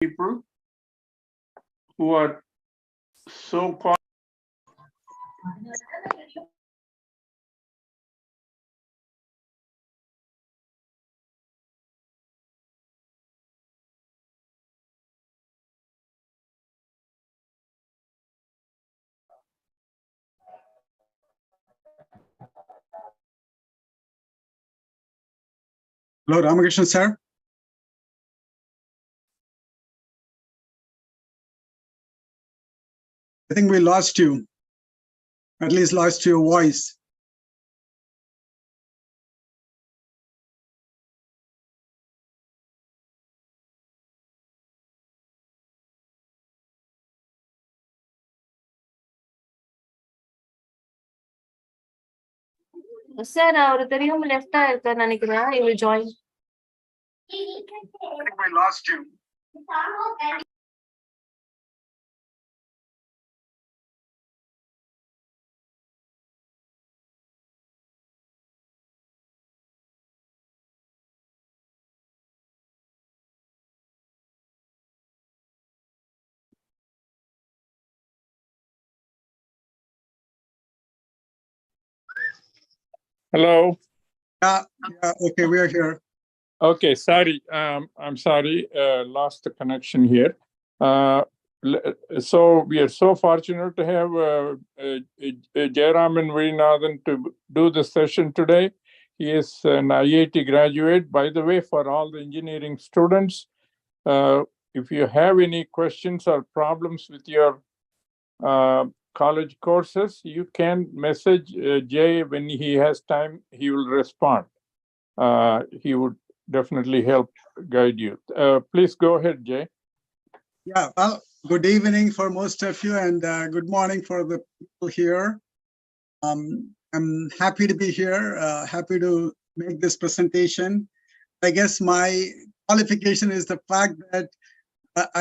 people who are so-called Hello, Ramakrishnan, sir. I think we lost you, at least lost your voice. Sir, our தெரியும் left-ஆ இருக்கான்னு நினைக்கிறேன். You will join. I think we lost you. Hello. Yeah, okay, we are here. Okay, sorry. I'm sorry, lost the connection here. So we are so fortunate to have Jayaraman Veezhinathan to do the session today. He is an IIT graduate. By the way, for all the engineering students, if you have any questions or problems with your college courses, you can message Jay when he has time. He will respond. He would definitely help guide you. Please go ahead, Jay. Yeah, well, good evening for most of you, and good morning for the people here. I'm happy to be here, happy to make this presentation. I guess my qualification is the fact that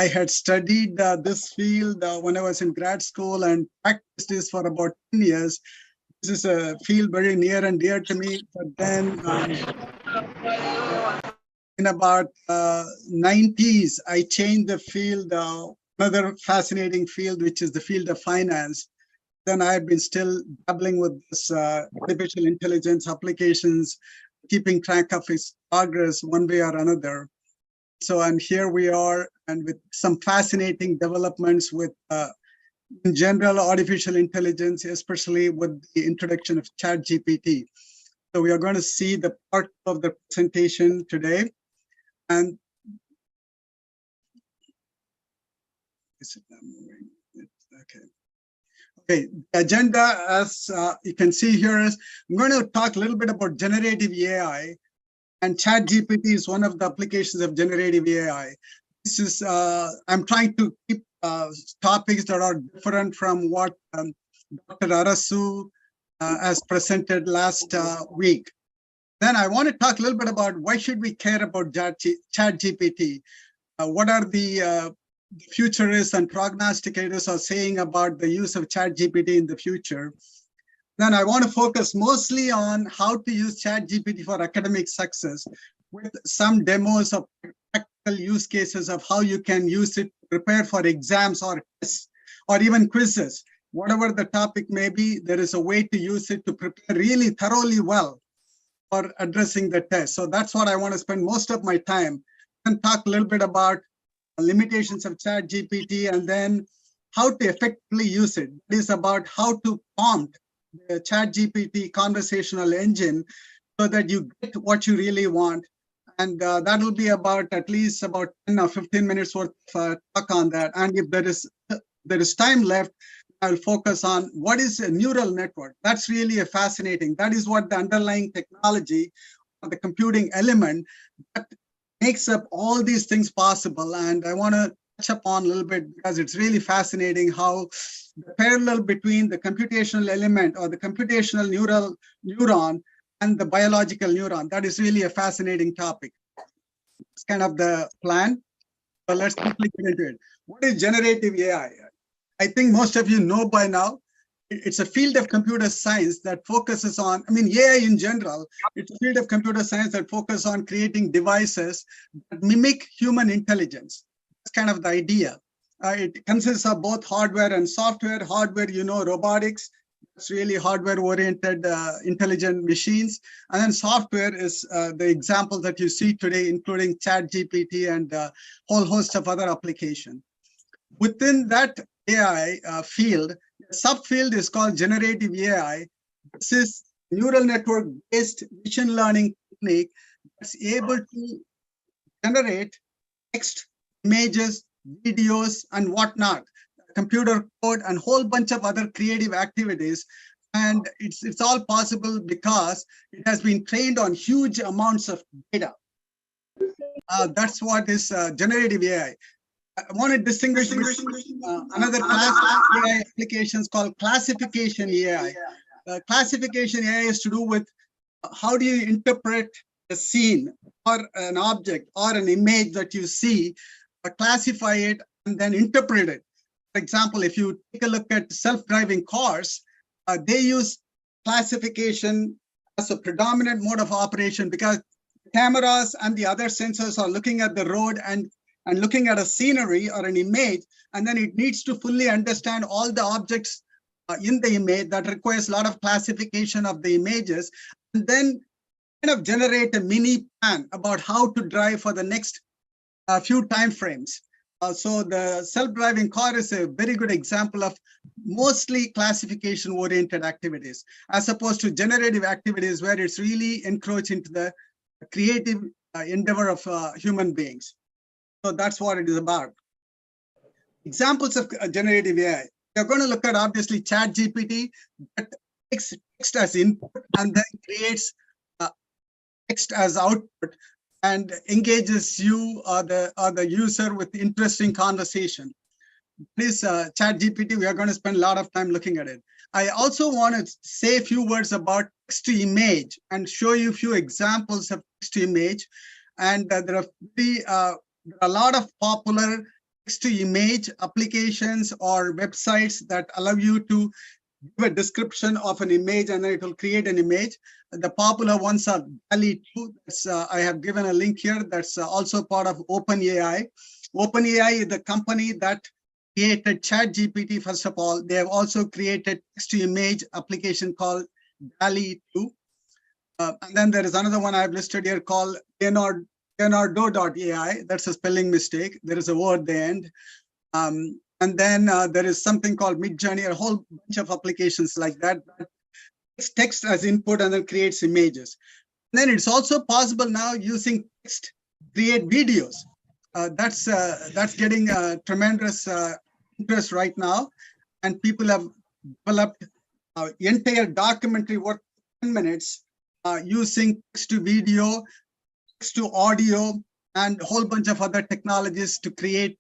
I had studied this field when I was in grad school and practiced this for about 10 years. This is a field very near and dear to me, but then in about 90s, I changed the field, another fascinating field, which is the field of finance. Then I've been still dabbling with this artificial intelligence applications, keeping track of its progress one way or another. So, and here we are, and with some fascinating developments with, in general, artificial intelligence, especially with the introduction of ChatGPT. So we are going to see the part of the presentation today. And okay. Okay, the agenda, as you can see here, is I'm going to talk a little bit about generative AI, and ChatGPT is one of the applications of generative AI. This is, I'm trying to keep topics that are different from what Dr. Arasu has presented last week. Then I want to talk a little bit about why should we care about ChatGPT? What are the futurists and prognosticators are saying about the use of ChatGPT in the future? Then I want to focus mostly on how to use ChatGPT for academic success, with some demos of practical use cases of how you can use it to prepare for exams or tests or even quizzes. Whatever the topic may be, there is a way to use it to prepare really thoroughly well for addressing the test. So that's what I want to spend most of my time, and talk a little bit about the limitations of ChatGPT and then how to effectively use it. It is about how to prompt the ChatGPT conversational engine so that you get what you really want. And that will be about at least about 10 or 15 minutes worth of talk on that. And if there is time left, I'll focus on what is a neural network. That's really a fascinating. That is what the underlying technology, or the computing element that makes up all these things possible. And I want to touch upon a little bit because it's really fascinating how the parallel between the computational element or the computational neuron and the biological neuron. That is really a fascinating topic. It's kind of the plan. So let's quickly get into it. What is generative AI? I think most of you know by now, it's a field of computer science that focuses on, I mean, AI in general, it's a field of computer science that focuses on creating devices that mimic human intelligence. That's kind of the idea. It consists of both hardware and software. Hardware, robotics. It's really hardware-oriented intelligent machines. And then software is the examples that you see today, including ChatGPT and a whole host of other applications. Within that AI field, the subfield is called generative AI. This is neural network-based machine learning technique that's able to generate text, images, videos, and whatnot, computer code, and whole bunch of other creative activities. And it's all possible because it has been trained on huge amounts of data. That's what is generative AI. I want to distinguish another class of AI applications called classification AI. Classification AI is to do with how do you interpret a scene or an object or an image that you see, classify it, and then interpret it. For example, if you take a look at self-driving cars, they use classification as a predominant mode of operation because cameras and the other sensors are looking at the road and looking at a scenery or an image, and then it needs to fully understand all the objects in the image. That requires a lot of classification of the images, and then kind of generate a mini plan about how to drive for the next few time frames. So the self-driving car is a very good example of mostly classification-oriented activities, as opposed to generative activities where it's really encroached into the creative endeavor of human beings. So that's what it is about. Examples of generative AI. We're going to look at obviously ChatGPT that takes text as input and then creates text as output and engages you or the user with interesting conversation. This ChatGPT, we are going to spend a lot of time looking at it. I also want to say a few words about text to image and show you a few examples of text to image. And there are a lot of popular text to image applications or websites that allow you to give a description of an image and then it will create an image. The popular ones are DALL-E 2. I have given a link here. That's also part of OpenAI. OpenAI is the company that created ChatGPT. First of all, they have also created text-to-image application called DALL-E 2. And then there is another one I've listed here called Leonardo.ai. That's a spelling mistake. There is a word at the end. And then there is something called Midjourney, a whole bunch of applications like that. It's text as input and then creates images. And then it's also possible now using text create videos. That's getting tremendous interest right now. And people have developed entire documentary work 10 minutes using text to video, text to audio, and a whole bunch of other technologies to create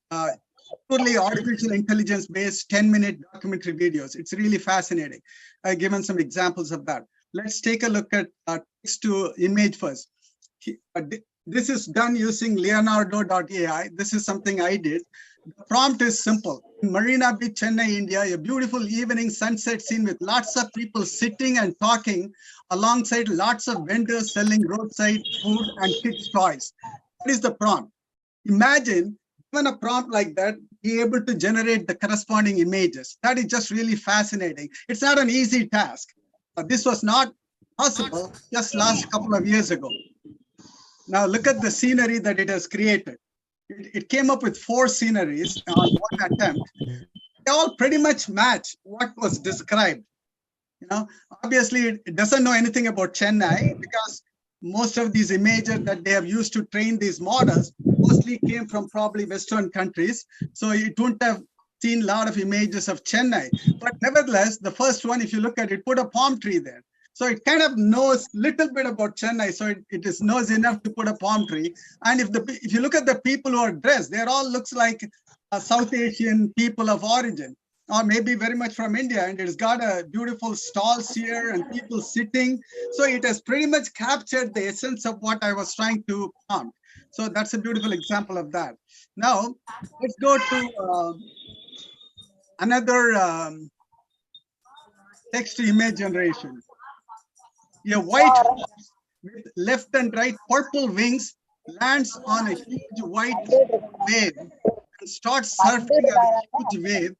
totally artificial intelligence based 10-minute documentary videos. It's really fascinating. I've given some examples of that. Let's take a look at text to image first. This is done using Leonardo.ai. This is something I did. The prompt is simple. In Marina Beach, Chennai, India, a beautiful evening sunset scene with lots of people sitting and talking alongside lots of vendors selling roadside food and kids' toys. What is the prompt? Imagine given a prompt like that, be able to generate the corresponding images. That is just really fascinating. It's not an easy task. This was not possible just last couple of years ago. Now look at the scenery that it has created. It came up with 4 sceneries on one attempt. They all pretty much match what was described. Obviously it doesn't know anything about Chennai because most of these images that they have used to train these models mostly came from probably Western countries. So it wouldn't have seen a lot of images of Chennai. But nevertheless, the first one, if you look at it, put a palm tree there. So it kind of knows a little bit about Chennai. So it knows enough to put a palm tree. And if you look at the people who are dressed, they're all looks like South Asian people of origin, or maybe very much from India. And it's got a beautiful stalls here and people sitting. So it has pretty much captured the essence of what I was trying to prompt. So that's a beautiful example of that. Now, let's go to another text to image generation. A white horse with left and right purple wings lands on a huge white wave and starts surfing on a huge wave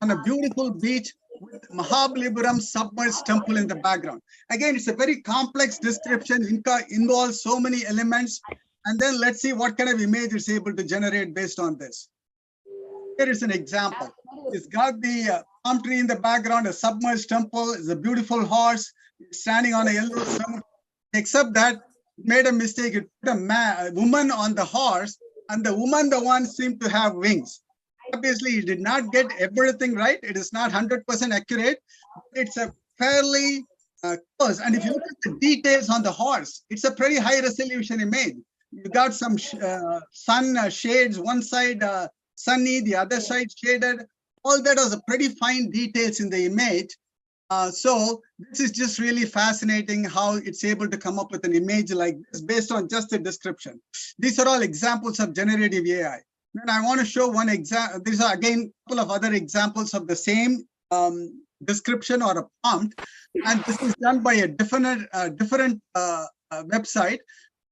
on a beautiful beach with Mahabalipuram submerged temple in the background. Again, it's a very complex description, involves so many elements. And then let's see what kind of image it's able to generate based on this. Here is an example. It's got the palm tree in the background, a submerged temple, is a beautiful horse standing on a yellow stone. Except that it made a mistake. It put a woman on the horse, and the woman, the one seemed to have wings. Obviously, it did not get everything right. It is not 100% accurate. It's a fairly close. And if you look at the details on the horse, it's a pretty high resolution image. You got some sun shades, one side sunny, the other side shaded. All that was a pretty fine details in the image. So this is just really fascinating how it's able to come up with an image like this based on just the description. These are all examples of generative AI. Then I want to show one example. These are again a couple of other examples of the same description or a prompt, and this is done by a different website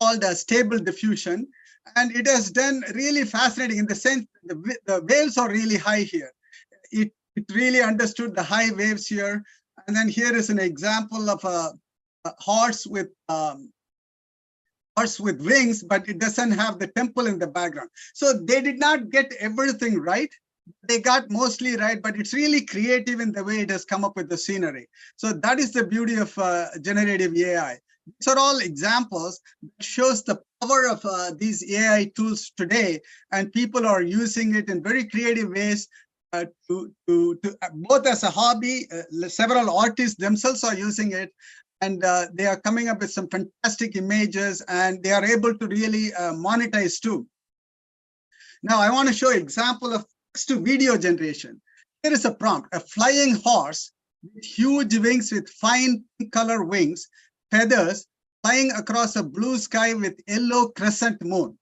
called Stable Diffusion, and it has done really fascinating in the sense the waves are really high here. It really understood the high waves here, and then here is an example of a horse with wings, but it doesn't have the temple in the background. So they did not get everything right. They got mostly right, but it's really creative in the way it has come up with the scenery. So that is the beauty of generative AI. These are all examples that shows the power of these AI tools today, and people are using it in very creative ways to both as a hobby. Several artists themselves are using it, and they are coming up with some fantastic images, and they are able to really monetize too. Now, I want to show an example of text-to-video generation. Here is a prompt: a flying horse with huge wings with fine pink color wings, feathers, flying across a blue sky with yellow crescent moon.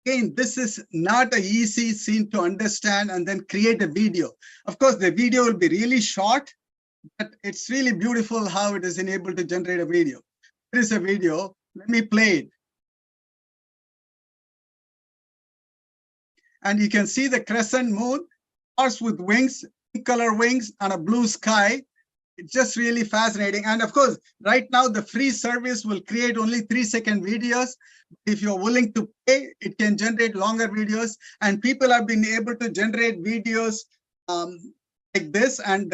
Again, this is not an easy scene to understand and then create a video. Of course, the video will be really short, but it's really beautiful how it is enabled to generate a video. Here is a video. Let me play it. And you can see the crescent moon, horse with wings, pink color wings, and a blue sky. It's just really fascinating. And of course, right now, the free service will create only 3-second videos. If you're willing to pay, it can generate longer videos. And people have been able to generate videos like this and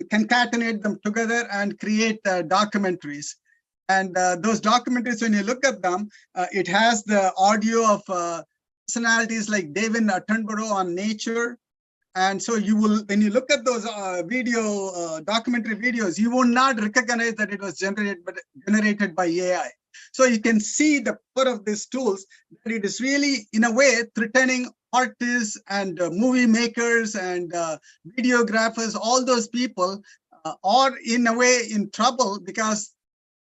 concatenate them together and create documentaries. And those documentaries, when you look at them, it has the audio of personalities like David Attenborough on nature. And so you will, when you look at those documentary videos, you will not recognize that it was generated by AI. So you can see the power of these tools, that it is really, in a way, threatening artists and movie makers and videographers. All those people are, in a way, in trouble, because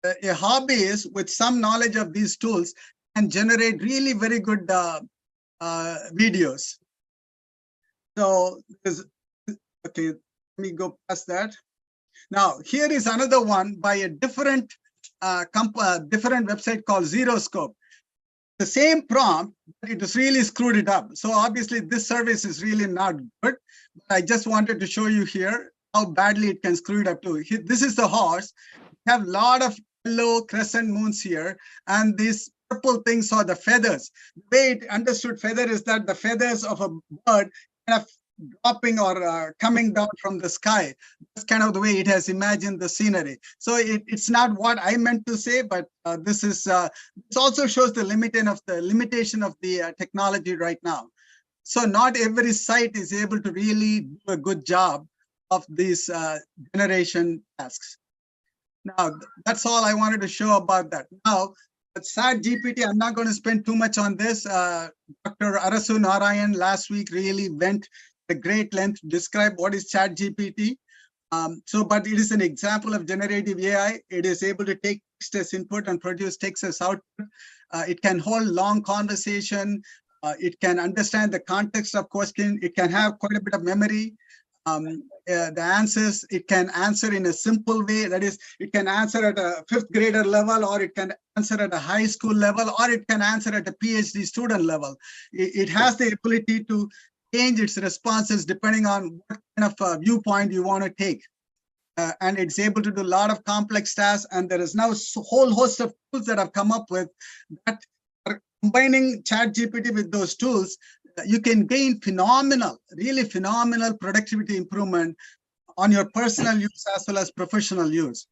a hobbyist with some knowledge of these tools can generate really very good videos. So, okay, let me go past that. Now, here is another one by a different website called Zeroscope. The same prompt, but it has really screwed it up. So obviously, this service is really not good. But I just wanted to show you here how badly it can screw it up too. This is the horse. We have a lot of yellow crescent moons here, and these purple things are the feathers. The way it understood feather is that the feathers of a bird kind of dropping or coming down from the sky. That's kind of the way it has imagined the scenery. So it's not what I meant to say, but this also shows the limitation of the technology right now. So not every site is able to really do a good job of these generation tasks. Now, that's all I wanted to show about that. Now, ChatGPT, I'm not going to spend too much on this. Dr. Arasu Narayan last week really went a great length to describe what is ChatGPT. But it is an example of generative AI. It is able to take text as input and produce text as output. It can hold long conversation. It can understand the context of question. It can have quite a bit of memory. The answers, it can answer in a simple way. That is, it can answer at a 5th grader level, or it can answer at a high school level, or it can answer at a PhD student level. It has the ability to change its responses depending on what kind of viewpoint you want to take. And it's able to do a lot of complex tasks. And there is now a whole host of tools that have come up with that are combining ChatGPT with those tools. You can gain really phenomenal productivity improvement on your personal use as well as professional use.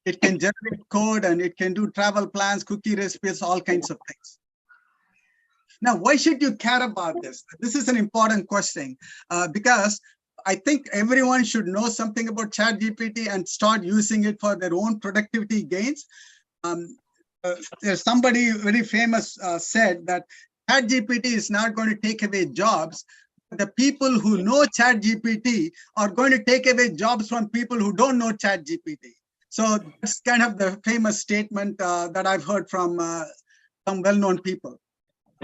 It can generate code and it can do travel plans, cookie recipes, all kinds of things. Now, why should you care about this? This is an important question because I think everyone should know something about ChatGPT and start using it for their own productivity gains. There's somebody very famous said that ChatGPT is not going to take away jobs. The people who know ChatGPT are going to take away jobs from people who don't know ChatGPT. So that's kind of the famous statement that I've heard from some well-known people.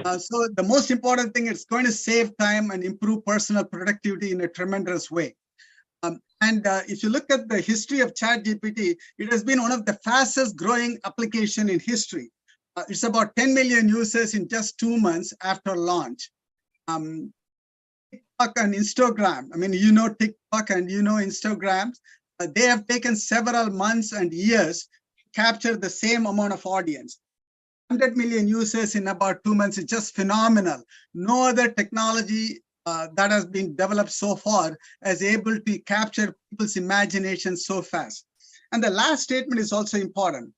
So the most important thing, it's going to save time and improve personal productivity in a tremendous way. If you look at the history of ChatGPT, it has been one of the fastest growing application in history. It's about 10 million users in just 2 months after launch. TikTok and Instagram, I mean, you know TikTok and you know Instagram, they have taken several months and years to capture the same amount of audience. 100 million users in about 2 months is just phenomenal. No other technology that has been developed so far is able to capture people's imagination so fast. And the last statement is also important.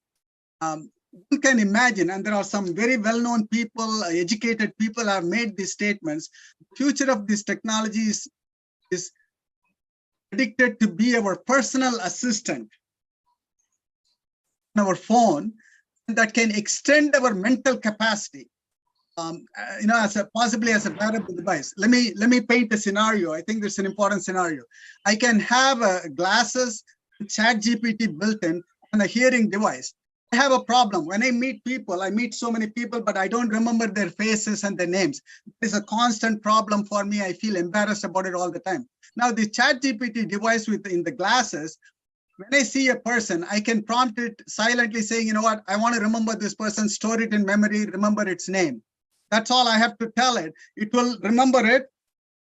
One can imagine, and there are some very well-known people, educated people have made these statements. The future of this technology is predicted to be our personal assistant on our phone that can extend our mental capacity, possibly as a wearable device. Let me paint a scenario. I think there's an important scenario. I can have glasses, ChatGPT built in, and a hearing device. I have a problem. When I meet people, I meet so many people, but I don't remember their faces and their names. It's a constant problem for me. I feel embarrassed about it all the time. Now, the ChatGPT device in the glasses, when I see a person, I can prompt it silently saying, you know what, I want to remember this person, store it in memory, remember its name. That's all I have to tell it. It will remember it.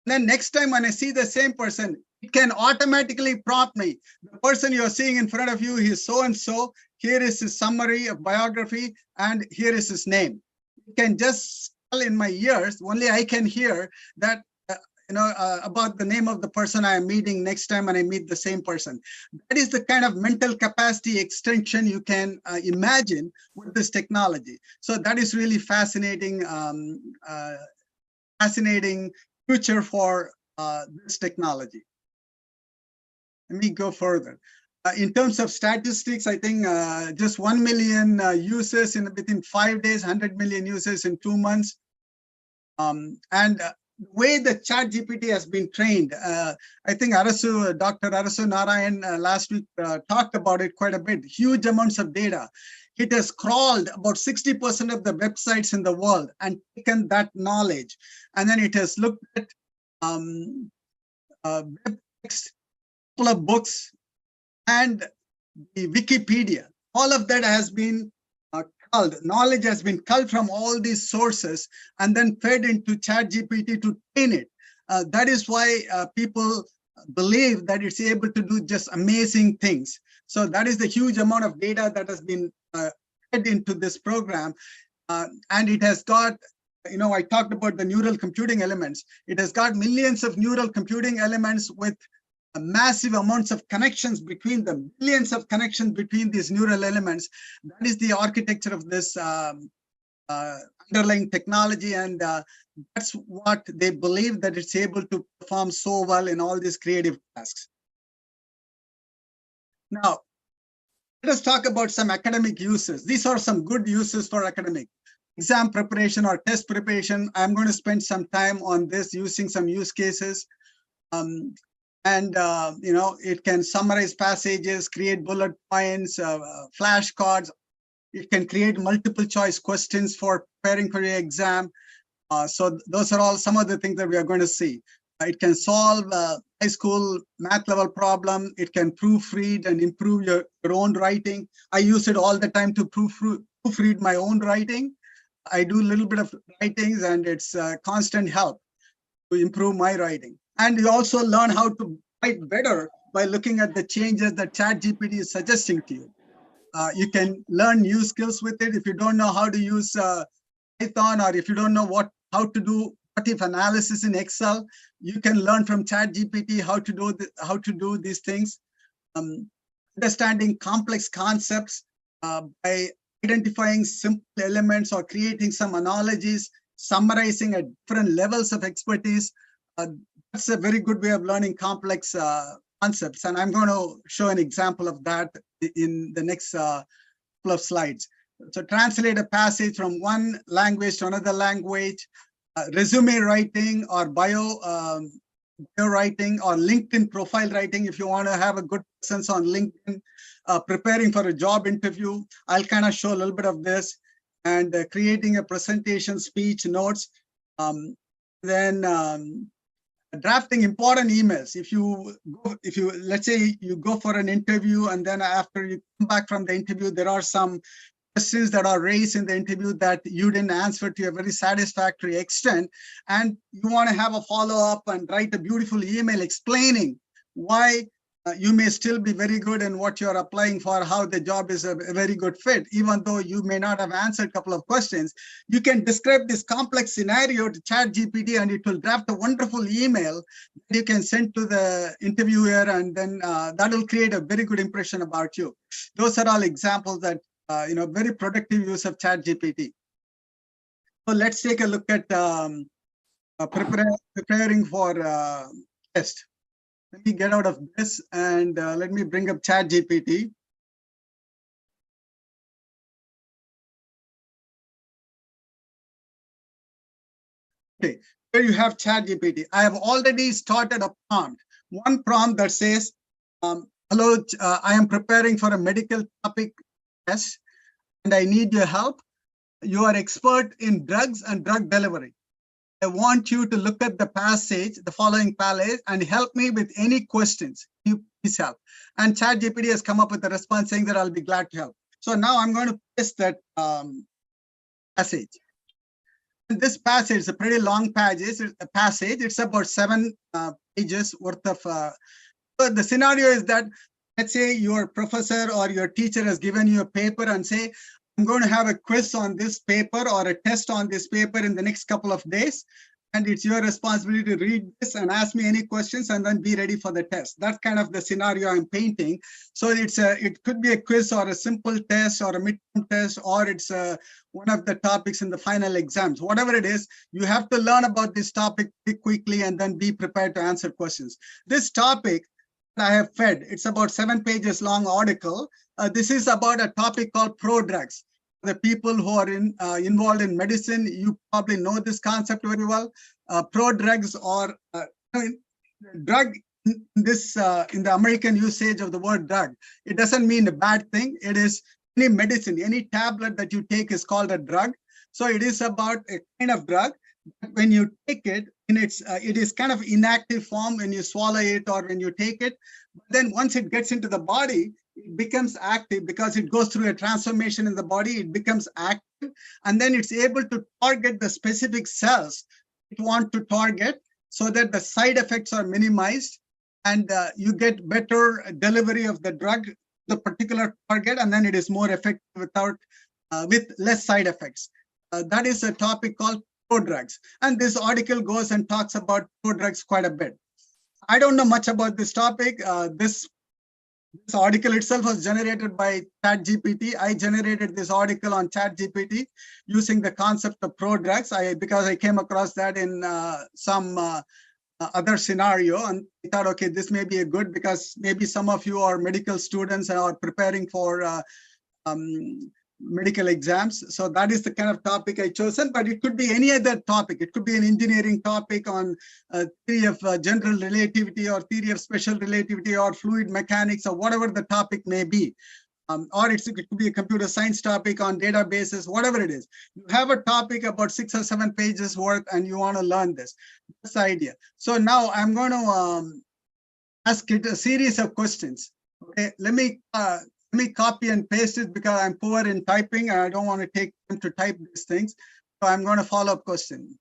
And then next time when I see the same person, it can automatically prompt me. The person you're seeing in front of you, he's so-and-so. Here is his summary of biography, and here is his name. It can just tell in my ears, only I can hear that, about the name of the person I am meeting next time when I meet the same person. That is the kind of mental capacity extension you can imagine with this technology. So that is really fascinating, fascinating future for this technology. Let me go further. In terms of statistics, I think just 1 million users within 5 days, 100 million users in 2 months. The way the ChatGPT has been trained, I think Dr. Arasu Narayan last week talked about it quite a bit. Huge amounts of data. It has crawled about 60% of the websites in the world and taken that knowledge. And then it has looked at web text, couple of books, and the Wikipedia. All of that has been knowledge has been culled from all these sources and then fed into ChatGPT to train it. That is why people believe that it's able to do just amazing things. So that is the huge amount of data that has been fed into this program. And it has got, I talked about the neural computing elements. It has got millions of neural computing elements with massive amounts of connections between them, billions of connections between these neural elements. That is the architecture of this underlying technology, and that's what they believe, that it's able to perform so well in all these creative tasks. Now, let us talk about some academic uses. These are some good uses for academic. Exam preparation or test preparation. I'm going to spend some time on this using some use cases. It can summarize passages, create bullet points, flashcards. It can create multiple choice questions for preparing for your exam. So those are all some of the things that we are going to see. It can solve high school math level problem. It can proofread and improve your own writing. I use it all the time to proofread my own writing. I do a little bit of writings, and it's constant help. to improve my writing. And you also learn how to write better by looking at the changes that ChatGPT is suggesting to you. You can learn new skills with it. If you don't know how to use Python, or if you don't know how to do what if analysis in Excel, you can learn from ChatGPT how to do these things. Understanding complex concepts by identifying simple elements or creating some analogies, summarizing at different levels of expertise. That's a very good way of learning complex concepts. And I'm going to show an example of that in the next couple of slides. So translate a passage from one language to another language, resume writing or bio writing, or LinkedIn profile writing. If you want to have a good presence on LinkedIn, preparing for a job interview, I'll kind of show a little bit of this, and creating a presentation, speech, notes. Then drafting important emails. If you let's say you go for an interview, and then after you come back from the interview, there are some questions that are raised in the interview that you didn't answer to a very satisfactory extent, and you want to have a follow-up and write a beautiful email explaining why you may still be very good in what you're applying for, how the job is a very good fit, even though you may not have answered a couple of questions. You can describe this complex scenario to ChatGPT, and it will draft a wonderful email that you can send to the interviewer, and then that will create a very good impression about you. Those are all examples that very productive use of ChatGPT. So let's take a look at preparing for test. Let me get out of this, and let me bring up ChatGPT. Okay, here you have ChatGPT. I have already started a prompt. One prompt that says, hello, I am preparing for a medical topic test, and I need your help. You are expert in drugs and drug delivery. I want you to look at the passage, the following passage, and help me with any questions. You please help. And ChatGPT has come up with a response saying that I'll be glad to help. So now I'm going to paste that passage. And this passage is a pretty long passage. It's about 7 pages worth of. So the scenario is that, let's say your professor or your teacher has given you a paper and say, I'm going to have a quiz on this paper or a test on this paper in the next couple of days. And it's your responsibility to read this and ask me any questions and then be ready for the test. That's kind of the scenario I'm painting. So it could be a quiz or a simple test or a midterm test, or it's one of the topics in the final exams. Whatever it is, you have to learn about this topic quickly and then be prepared to answer questions. This topic I have fed, it's about 7 pages long article. This is about a topic called prodrugs. The people who are involved in medicine, you probably know this concept very well. Prodrugs, or drug in the American usage of the word drug, it doesn't mean a bad thing. It is any medicine, any tablet that you take is called a drug. So it is about a kind of drug. When you take it, it is kind of inactive form when you swallow it or when you take it. But then once it gets into the body, it becomes active because it goes through a transformation in the body. It becomes active, and then it's able to target the specific cells it wants to target, so that the side effects are minimized, and you get better delivery of the drug, the particular target, and then it is more effective with less side effects. That is a topic called prodrugs, and this article goes and talks about prodrugs quite a bit. I don't know much about this topic. This article itself was generated by ChatGPT. I generated this article on ChatGPT using the concept of prodrugs because I came across that in some other scenario, and I thought, okay, this may be a good, because maybe some of you are medical students and are preparing for medical exams. So that is the kind of topic I chosen, but it could be any other topic. It could be an engineering topic on theory of general relativity, or theory of special relativity, or fluid mechanics, or whatever the topic may be. Or it could be a computer science topic on databases, whatever it is. You have a topic about 6 or 7 pages worth, and you want to learn this. That's the idea. So now I'm going to ask it a series of questions. Okay, let me copy and paste it because I'm poor in typing and I don't want to take time to type these things. So I'm going to follow up question.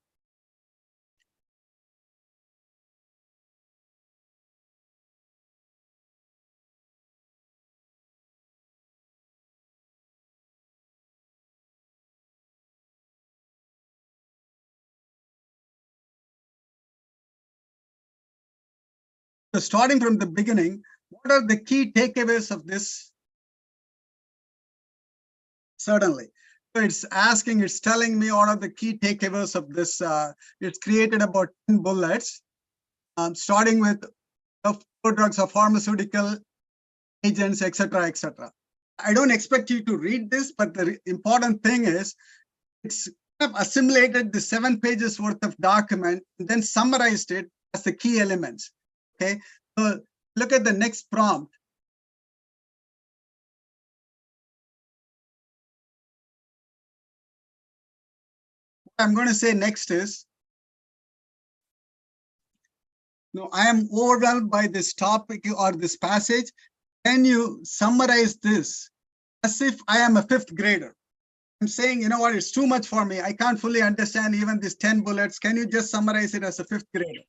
So starting from the beginning, what are the key takeaways of this? Certainly. So it's telling me what are the key takeaways of this. It's created about 10 bullets, starting with drugs or pharmaceutical agents, etc., etc. I don't expect you to read this, but the important thing is it's assimilated the 7 pages worth of document and then summarized it as the key elements. Okay, so look at the next prompt. What I'm going to say next is, no, I am overwhelmed by this topic or this passage. Can you summarize this as if I am a 5th grader? I'm saying, you know what, it's too much for me. I can't fully understand even these 10 bullets. Can you just summarize it as a 5th grader?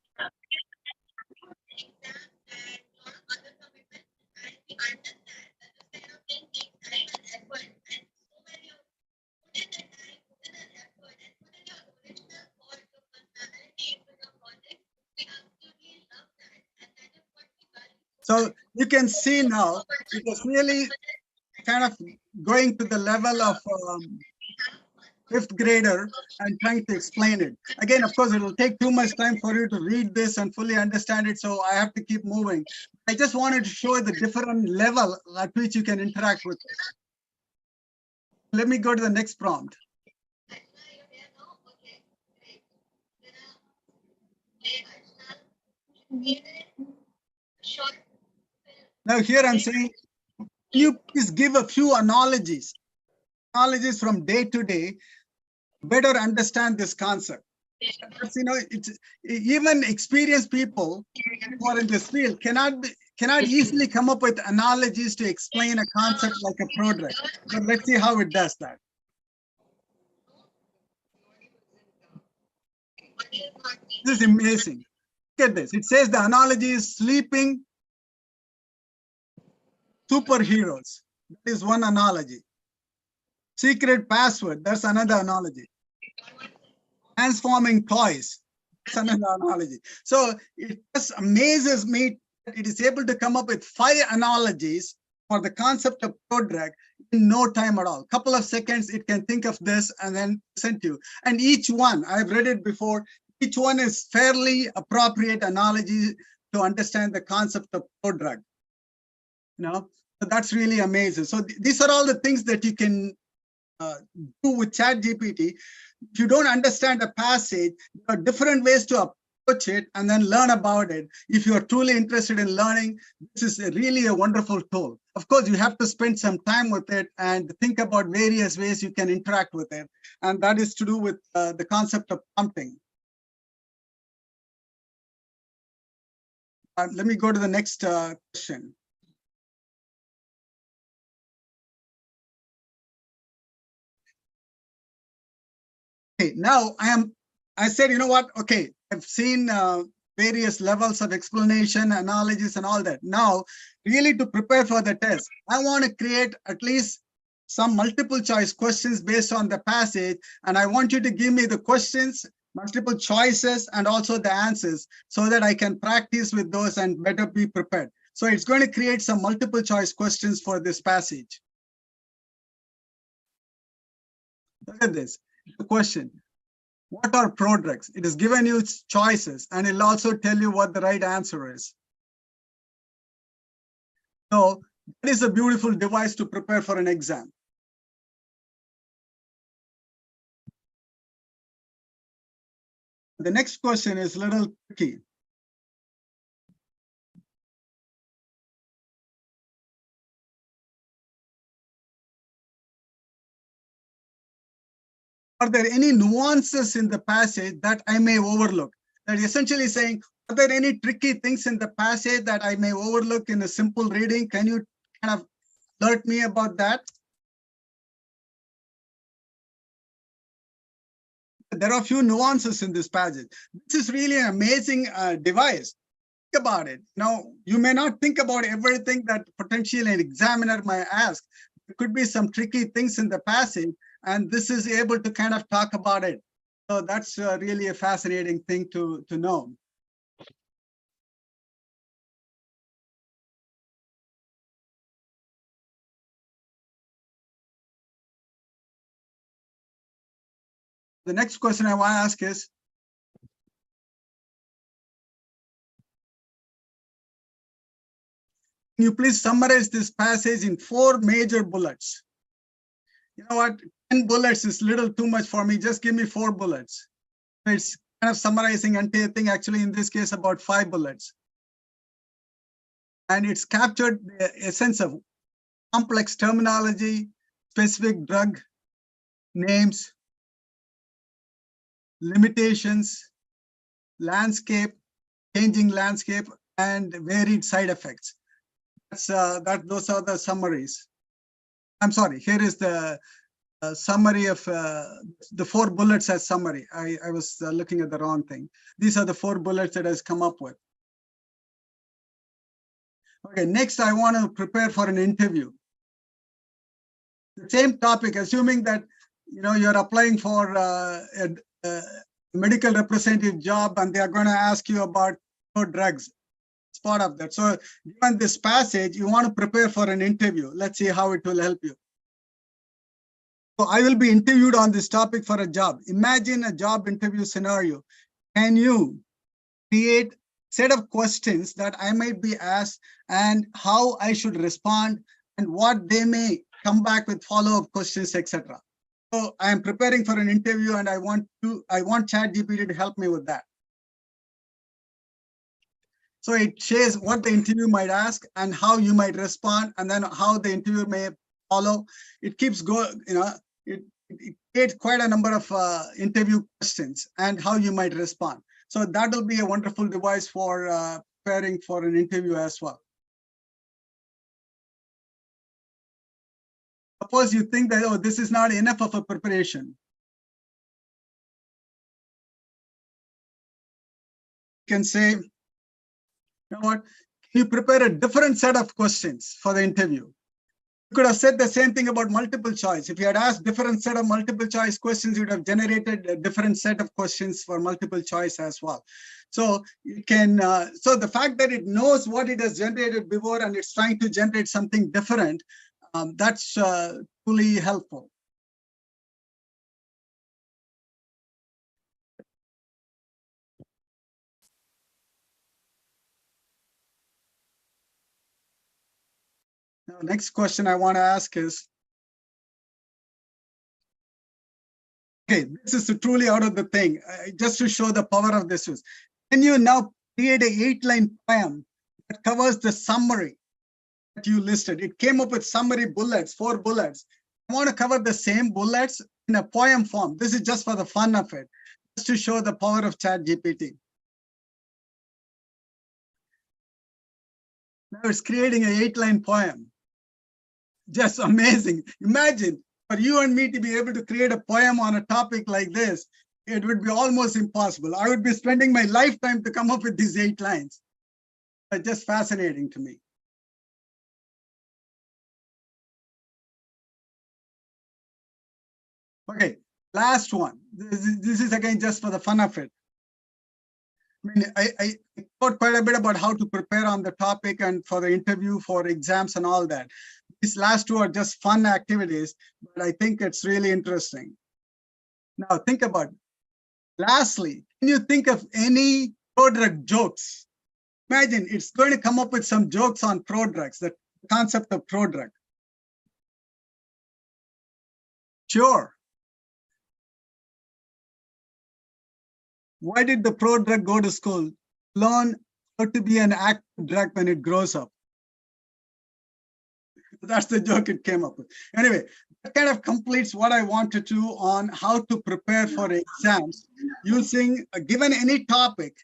So you can see now, it was really kind of going to the level of 5th grader and trying to explain it. Again, of course, it will take too much time for you to read this and fully understand it, so I have to keep moving. I just wanted to show the different level at which you can interact with it. Let me go to the next prompt. Now here I'm saying, can you please give a few analogies from day to day, better understand this concept. But, you know, it's even experienced people who are in this field cannot easily come up with analogies to explain a concept like a prodrug. But let's see how it does that. This is amazing. Look at this. It says the analogy is sleeping superheroes. That is one analogy. Secret password, that's another analogy. Transforming toys, that's another analogy. So it just amazes me that it is able to come up with 5 analogies for the concept of prodrug in no time at all. Couple of seconds, it can think of this and then present you. And each one, I've read it before, each one is fairly appropriate analogy to understand the concept of prodrug. You know, so that's really amazing. So these are all the things that you can do with ChatGPT. If you don't understand a passage, there are different ways to approach it and then learn about it. If you are truly interested in learning, this is really a wonderful tool. Of course, you have to spend some time with it and think about various ways you can interact with it. And that is to do with the concept of prompting. Let me go to the next question. Okay, now I said, you know what? Okay, I've seen various levels of explanation, analogies, and all that. Now, really to prepare for the test, I want to create at least some multiple choice questions based on the passage. And I want you to give me the questions, multiple choices, and also the answers so that I can practice with those and better be prepared. So it's going to create some multiple choice questions for this passage. Look at this. The question, what are prodrugs? It is given you choices and it'll also tell you what the right answer is. So that is a beautiful device to prepare for an exam. The next question is a little tricky. Are there any nuances in the passage that I may overlook? That essentially saying, are there any tricky things in the passage that I may overlook in a simple reading? Can you kind of alert me about that? There are a few nuances in this passage. This is really an amazing device. Think about it. Now, you may not think about everything that potentially an examiner might ask. There could be some tricky things in the passage, and this is able to kind of talk about it. So that's really a fascinating thing to know. The next question I want to ask is, can you please summarize this passage in 4 major bullets? You know what? 10 bullets is little too much for me. Just give me 4 bullets. It's kind of summarizing until I think actually in this case about 5 bullets. And it's captured the essence of complex terminology, specific drug names, limitations, landscape, changing landscape, and varied side effects. Those are the summaries. I'm sorry, here is the summary of the 4 bullets as summary. I was looking at the wrong thing. These are the 4 bullets that has come up with. Okay, next I want to prepare for an interview. The same topic, assuming that you're applying for a medical representative job and they are going to ask you about drugs. It's part of that. So given this passage, you want to prepare for an interview. Let's see how it will help you. So I will be interviewed on this topic for a job. Imagine a job interview scenario. Can you create a set of questions that I might be asked and how I should respond and what they may come back with follow-up questions, etc. So I am preparing for an interview and I want ChatGPT to help me with that. So it shares what the interview might ask and how you might respond, and then how the interview may follow. It keeps going, it creates quite a number of interview questions and how you might respond. So that will be a wonderful device for preparing for an interview as well. Suppose you think that, oh, this is not enough of a preparation. You can say, you know what, can you prepare a different set of questions for the interview? You could have said the same thing about multiple choice. If you had asked different set of multiple choice questions, you would have generated a different set of questions for multiple choice as well. So you can, so the fact that it knows what it has generated before and it's trying to generate something different, that's truly helpful. Now, next question I want to ask is, okay, this is truly out of the thing, just to show the power of this. Can you now create an 8-line poem that covers the summary that you listed? It came up with summary bullets, 4 bullets. I want to cover the same bullets in a poem form. This is just for the fun of it, just to show the power of ChatGPT. Now it's creating an 8-line poem. Just amazing. Imagine for you and me to be able to create a poem on a topic like this, it would be almost impossible. I would be spending my lifetime to come up with these 8 lines. It's just fascinating to me. Okay, last one. This is again just for the fun of it. I mean, I thought quite a bit about how to prepare on the topic and for the interview, for exams and all that. These last 2 are just fun activities, but I think it's really interesting. Now think about it. Lastly, can you think of any prodrug jokes? Imagine it's going to come up with some jokes on prodrugs, the concept of prodrug. Sure. Why did the prodrug go to school? Learn how to be an active drug when it grows up. That's the joke it came up with. Anyway, that kind of completes what I wanted to on how to prepare for exams using, given any topic,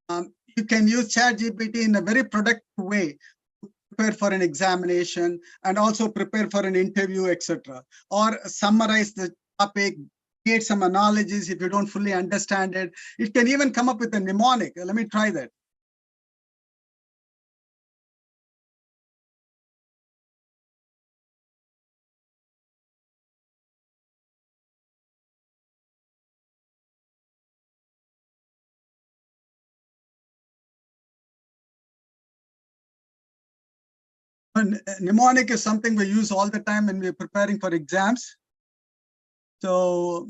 you can use ChatGPT in a very productive way to prepare for an examination and also prepare for an interview, etc. Or summarize the topic, create some analogies if you don't fully understand it. It can even come up with a mnemonic. Let me try that. Mnemonic is something we use all the time when we're preparing for exams. So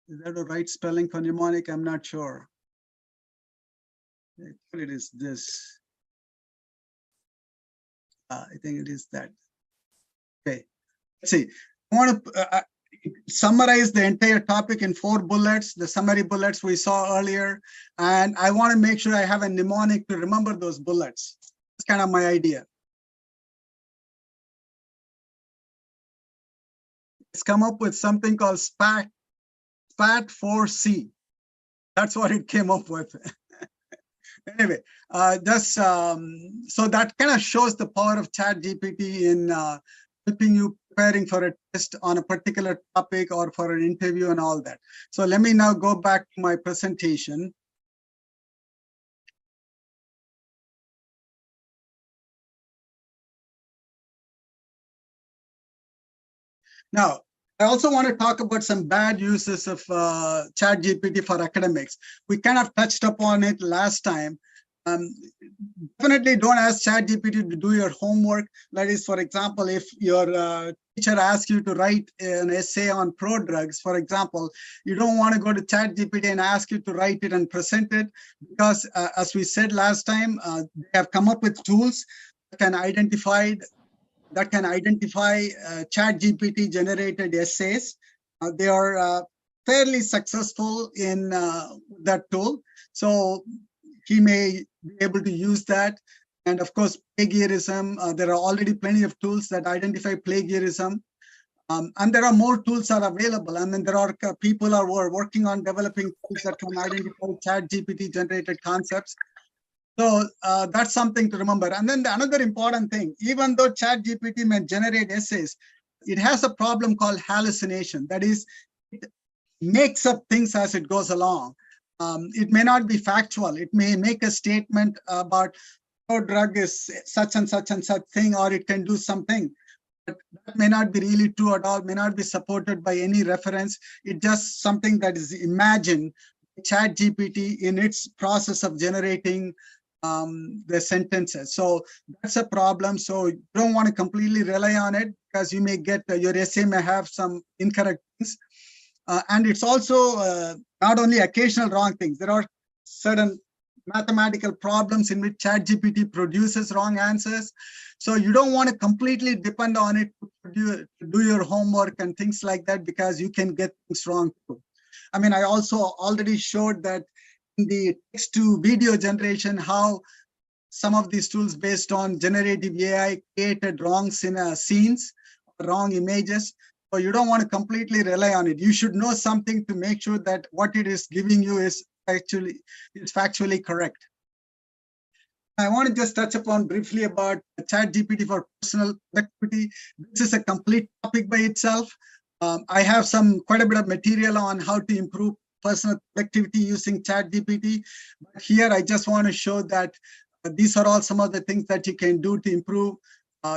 Is that the right spelling for mnemonic? I'm not sure. It is this. I think it is that. Okay, let's see. I want to summarize the entire topic in 4 bullets, the summary bullets we saw earlier. And I want to make sure I have a mnemonic to remember those bullets. That's kind of my idea. Let's come up with something called SPAT4C. That's what it came up with. Anyway, so that kind of shows the power of ChatGPT in helping you preparing for a test on a particular topic or for an interview and all that. So let me now go back to my presentation. Now, I also want to talk about some bad uses of ChatGPT for academics. We kind of touched upon it last time. Definitely don't ask ChatGPT to do your homework. That is, for example, if your teacher asks you to write an essay on pro-drugs, for example, you don't want to go to ChatGPT and ask you to write it and present it, because as we said last time, they have come up with tools that can identify ChatGPT generated essays. They are fairly successful in that tool. So he may be able to use that. And of course, plagiarism, there are already plenty of tools that identify plagiarism. And there are more tools that are available. I mean, there are people who are working on developing tools that can identify ChatGPT generated concepts. So that's something to remember. And then another important thing, even though ChatGPT may generate essays, it has a problem called hallucination. That is, it makes up things as it goes along. It may not be factual. It may make a statement about how drug is such and such and such thing, or it can do something. But that may not be really true at all, may not be supported by any reference. It's just something that is imagined by ChatGPT in its process of generating the sentences. So that's a problem. So you don't want to completely rely on it, because you may get your essay may have some incorrect things. And it's also not only occasional wrong things. There are certain mathematical problems in which ChatGPT produces wrong answers. So you don't want to completely depend on it to do your homework and things like that, because you can get things wrong too. I mean, I also already showed that in the text to video generation, how some of these tools based on generative AI created wrong scenes, wrong images. So you don't want to completely rely on it. You should know something to make sure that what it is giving you is factually correct. I want to just touch upon briefly about ChatGPT for personal productivity. This is a complete topic by itself. I have quite a bit of material on how to improve personal productivity using ChatGPT. But here, I just want to show that these are all some of the things that you can do to improve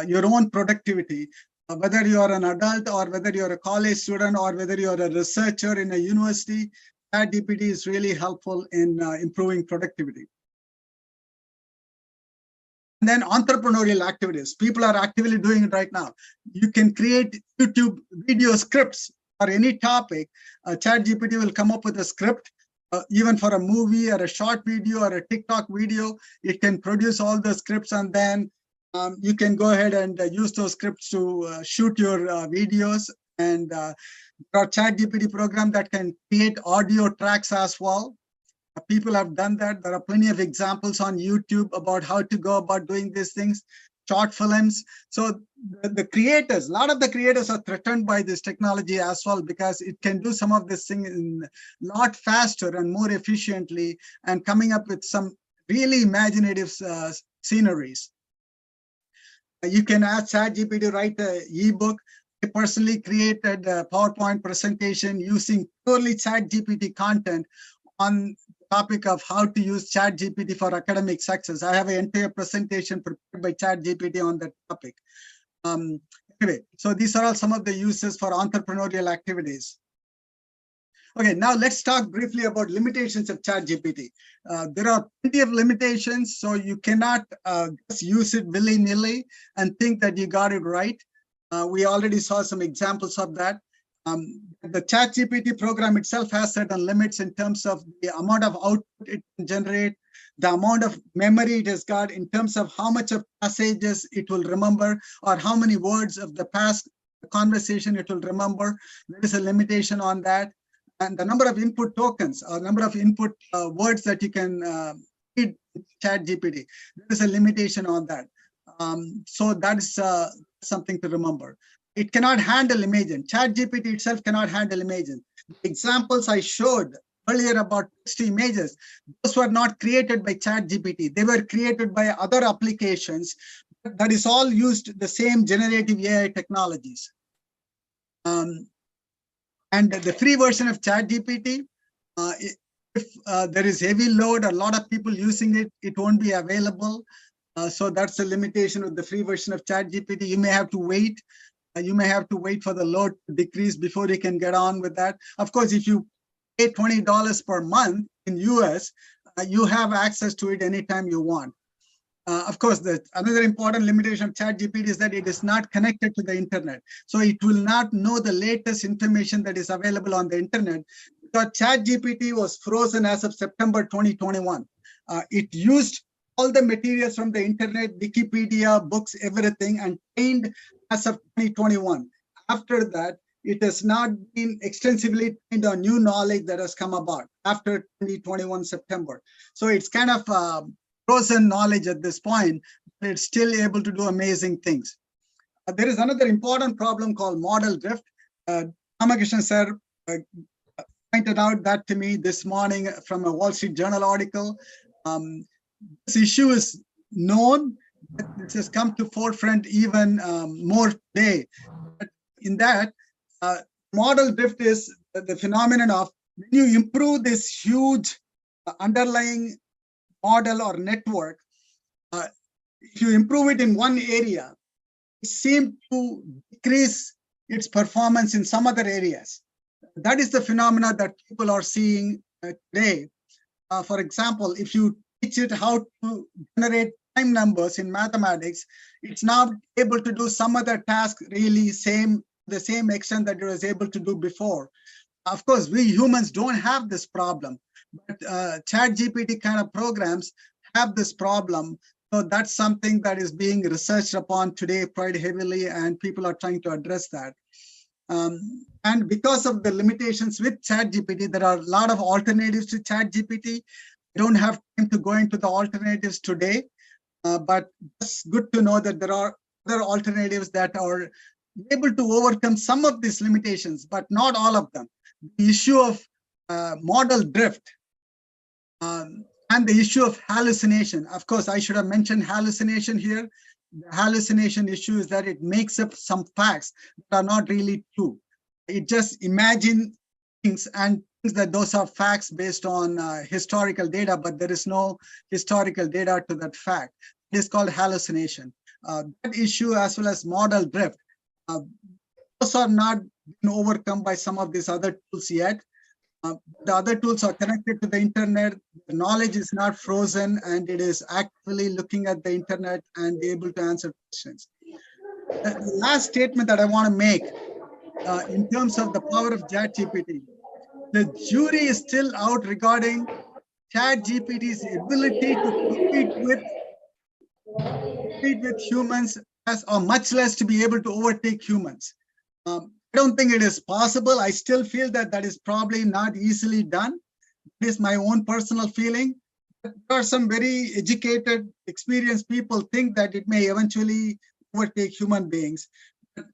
your own productivity. Whether you are an adult or whether you're a college student or whether you're a researcher in a university, ChatGPT is really helpful in improving productivity. And then entrepreneurial activities. People are actively doing it right now. You can create YouTube video scripts for any topic. ChatGPT will come up with a script, even for a movie or a short video or a TikTok video. It can produce all the scripts, and then you can go ahead and use those scripts to shoot your videos. And there are ChatGPT programs that can create audio tracks as well. People have done that. There are plenty of examples on YouTube about how to go about doing these things, short films. So the creators, a lot of the creators are threatened by this technology as well, because it can do some of this thing a lot faster and more efficiently, and coming up with some really imaginative sceneries. You can ask ChatGPT to write an ebook. I personally created a PowerPoint presentation using purely ChatGPT content on the topic of how to use ChatGPT for academic success. I have an entire presentation prepared by ChatGPT on that topic. Anyway, so these are all some of the uses for entrepreneurial activities. Okay, now let's talk briefly about limitations of ChatGPT. There are plenty of limitations, so you cannot just use it willy-nilly and think that you got it right. We already saw some examples of that. The ChatGPT program itself has certain limits in terms of the amount of output it can generate, the amount of memory it has got in terms of how much of passages it will remember, or how many words of the past conversation it will remember. There is a limitation on that. And the number of input tokens, or number of input words that you can feed ChatGPT, there is a limitation on that. So that is something to remember. It cannot handle images. ChatGPT itself cannot handle images. The examples I showed earlier about text to images, those were not created by ChatGPT. They were created by other applications. That is all used the same generative AI technologies. And the free version of ChatGPT, if there is heavy load, a lot of people using it, it won't be available. So that's the limitation with the free version of ChatGPT. You may have to wait. You may have to wait for the load to decrease before you can get on with that. Of course, if you pay $20 per month in US, you have access to it anytime you want. Of course, another important limitation of ChatGPT is that it is not connected to the internet. So it will not know the latest information that is available on the internet, because ChatGPT was frozen as of September 2021. It used all the materials from the internet, Wikipedia, books, everything, and trained as of 2021. After that, it has not been extensively trained on new knowledge that has come about after 2021 September. So it's kind of frozen knowledge at this point, but it's still able to do amazing things. There is another important problem called model drift. Ramakrishnan sir pointed out that to me this morning from a Wall Street Journal article. This issue is known, but this has come to forefront even more today. But in that, model drift is the phenomenon of when you improve this huge underlying model or network, if you improve it in one area, it seems to decrease its performance in some other areas. That is the phenomena that people are seeing today. For example, if you teach it how to generate prime numbers in mathematics, it's now able to do some other task really the same extent that it was able to do before. Of course, we humans don't have this problem, but ChatGPT kind of programs have this problem. So that's something that is being researched upon today quite heavily, and people are trying to address that. And because of the limitations with ChatGPT, there are a lot of alternatives to ChatGPT. I don't have time to go into the alternatives today, but it's good to know that there are other alternatives that are able to overcome some of these limitations, but not all of them. The issue of model drift and the issue of hallucination. Of course, I should have mentioned hallucination here. The hallucination issue is that it makes up some facts that are not really true. It just imagines things and thinks that those are facts based on historical data, but there is no historical data to that fact. It is called hallucination. That issue, as well as model drift, those are not been overcome by some of these other tools yet. The other tools are connected to the internet. The knowledge is not frozen, and it is actively looking at the internet and able to answer questions. The last statement that I want to make in terms of the power of ChatGPT, the jury is still out regarding ChatGPT's ability to compete with humans, or much less to be able to overtake humans. I don't think it is possible. I still feel that that is probably not easily done. It is my own personal feeling. There are some very educated, experienced people think that it may eventually overtake human beings. But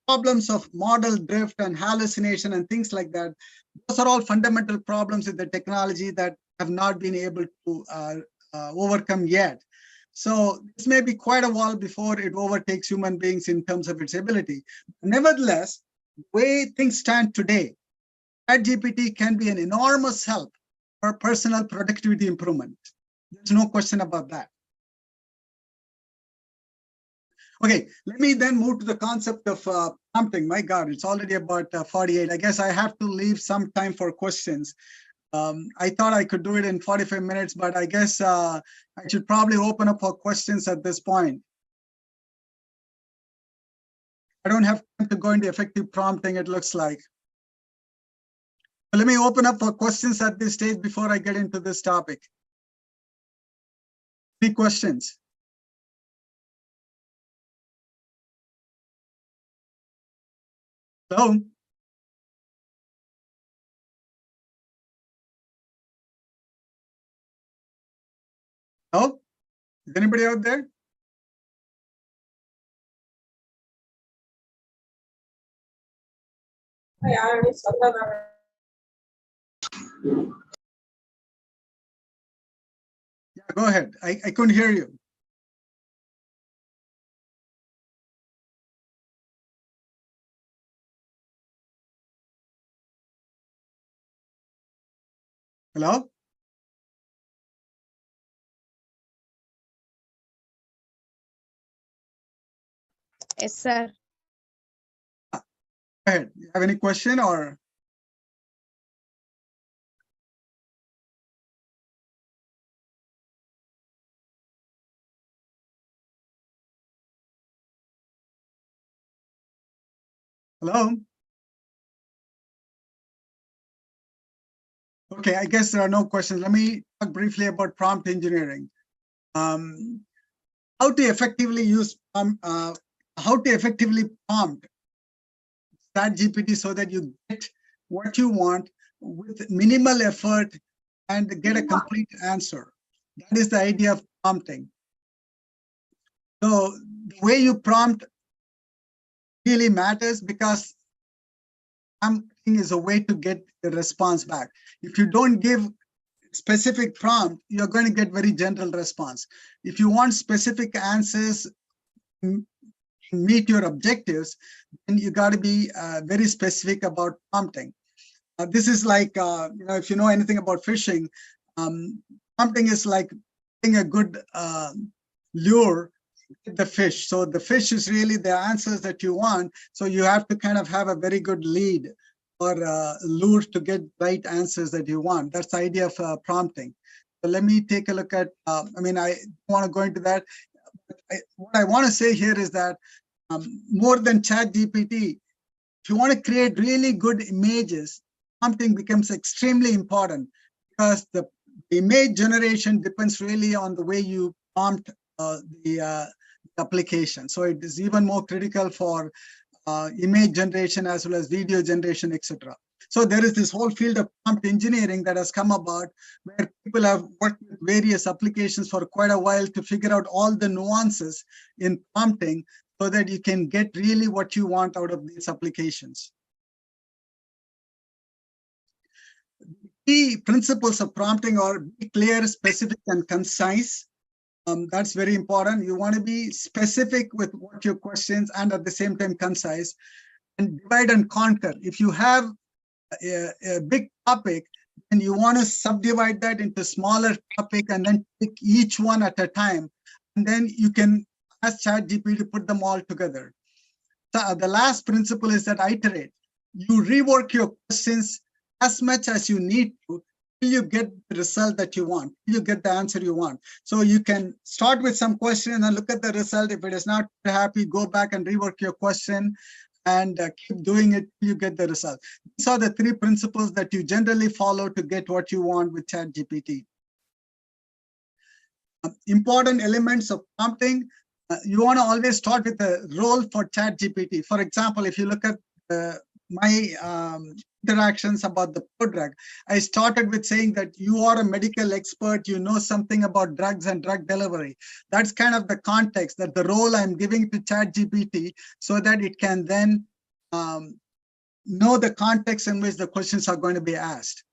problems of model drift and hallucination and things like that, those are all fundamental problems with the technology that have not been able to overcome yet. So this may be quite a while before it overtakes human beings in terms of its ability. Nevertheless, the way things stand today, ChatGPT can be an enormous help for personal productivity improvement. There's no question about that. Okay, let me then move to the concept of prompting. My God, it's already about 48. I guess I have to leave some time for questions. I thought I could do it in 45 minutes, but I guess I should probably open up for questions at this point. I don't have time to go into effective prompting, it looks like. But let me open up for questions at this stage before I get into this topic. Any questions? Hello? Hello? Is anybody out there? Yeah, go ahead. I couldn't hear you. Hello? Yes, sir. Go ahead. You have any question or? Hello? Okay, I guess there are no questions. Let me talk briefly about prompt engineering. How to effectively prompt ChatGPT so that you get what you want with minimal effort and get a complete answer. That is the idea of prompting. So the way you prompt really matters, because prompting is a way to get the response back. If you don't give specific prompt, you're going to get very general response. If you want specific answers, meet your objectives, then you got to be very specific about prompting. This is like, if you know anything about fishing, prompting is like getting a good lure with the fish. So the fish is really the answers that you want. So you have to kind of have a very good lead or lure to get right answers that you want. That's the idea of prompting. So let me take a look at, I don't want to go into that. What I want to say here is that more than ChatGPT, if you want to create really good images, prompting becomes extremely important, because the image generation depends really on the way you prompt the application. So it is even more critical for image generation as well as video generation, etc. So there is this whole field of prompt engineering that has come about, where people have worked with various applications for quite a while to figure out all the nuances in prompting so that you can get really what you want out of these applications. Key principles of prompting are: be clear, specific, and concise. That's very important. You want to be specific with what your questions, and at the same time concise. And divide and conquer. If you have a big topic, and you want to subdivide that into smaller topic and then pick each one at a time, and then you can ask ChatGPT to put them all together. So the last principle is that iterate. You rework your questions as much as you need to till you get the result that you want, till you get the answer you want. So you can start with some question and look at the result. If it is not happy, go back and rework your question and keep doing it till you get the result. These are the three principles that you generally follow to get what you want with ChatGPT. Important elements of prompting. You want to always start with a role for ChatGPT. For example, if you look at my interactions about the drug, I started with saying that you are a medical expert, you know something about drugs and drug delivery. That's kind of the context, that the role I'm giving to ChatGPT, so that it can then know the context in which the questions are going to be asked.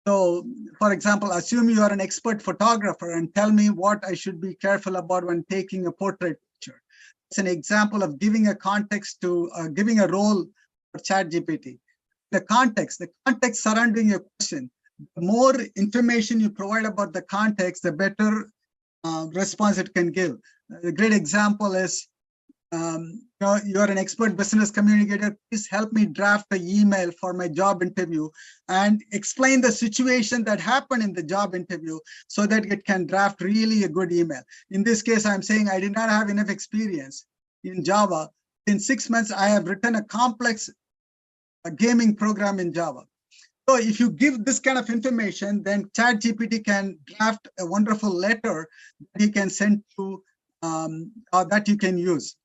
So, for example, assume you are an expert photographer and tell me what I should be careful about when taking a portrait picture. It's an example of giving a context to, giving a role for ChatGPT. The context surrounding your question. The more information you provide about the context, the better response it can give. A great example is, you're an expert business communicator. Please help me draft an email for my job interview and explain the situation that happened in the job interview so that it can draft really a good email. In this case, I'm saying I did not have enough experience in Java. In 6 months, I have written a complex gaming program in Java. So if you give this kind of information, then ChatGPT can draft a wonderful letter that you can send to, or that you can use.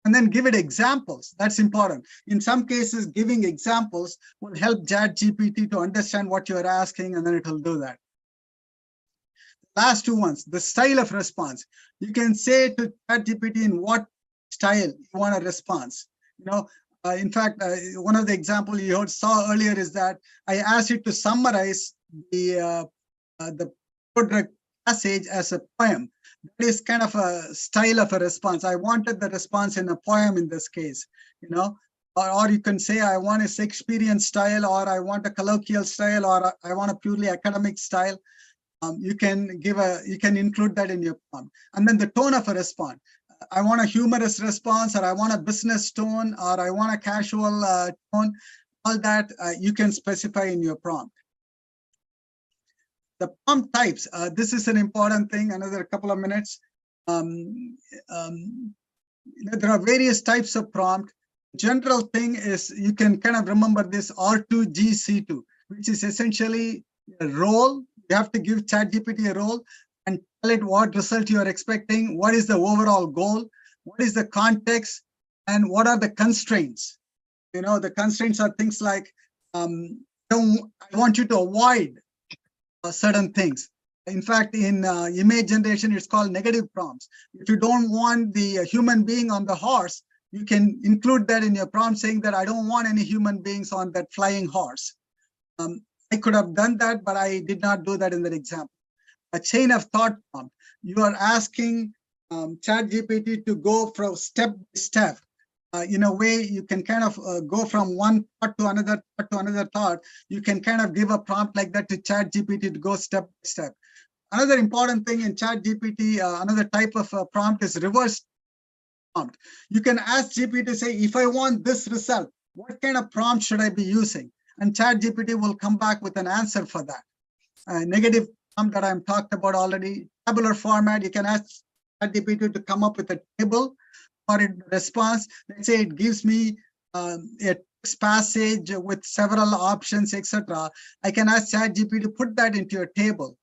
And then give it examples. That's important. In some cases, giving examples will help ChatGPT to understand what you're asking, and then it will do that. Last two ones, the style of response. You can say to ChatGPT in what style you want a response. In fact, one of the examples you saw earlier is that I asked it to summarize the code passage as a poem. That is kind of a style of a response. I wanted the response in a poem in this case, or you can say I want a Shakespearean style, or I want a colloquial style, or I want a purely academic style. You can include that in your prompt. And then the tone of a response. I want a humorous response, or I want a business tone, or I want a casual tone. All that you can specify in your prompt. The prompt types, this is an important thing, another couple of minutes. There are various types of prompt. General thing is you can kind of remember this R2GC2, which is essentially a role. You have to give ChatGPT a role and tell it what result you are expecting, what is the overall goal, what is the context, and what are the constraints. The constraints are things like, I want you to avoid certain things. In fact, in image generation, it's called negative prompts. If you don't want the human being on the horse, you can include that in your prompt saying that I don't want any human beings on that flying horse. I could have done that, but I did not do that in that example. A chain of thought prompt. You are asking ChatGPT to go from step by step. In a way, you can kind of go from one thought to another thought. You can kind of give a prompt like that to ChatGPT to go step by step. Another important thing in ChatGPT, another type of prompt is reverse prompt. You can ask GPT to say, if I want this result, what kind of prompt should I be using? And ChatGPT will come back with an answer for that. Negative prompt that I'm talked about already. Tabular format, you can ask ChatGPT to come up with a table or a response. Let's say it gives me a text passage with several options, etc. I can ask ChatGPT to put that into your table.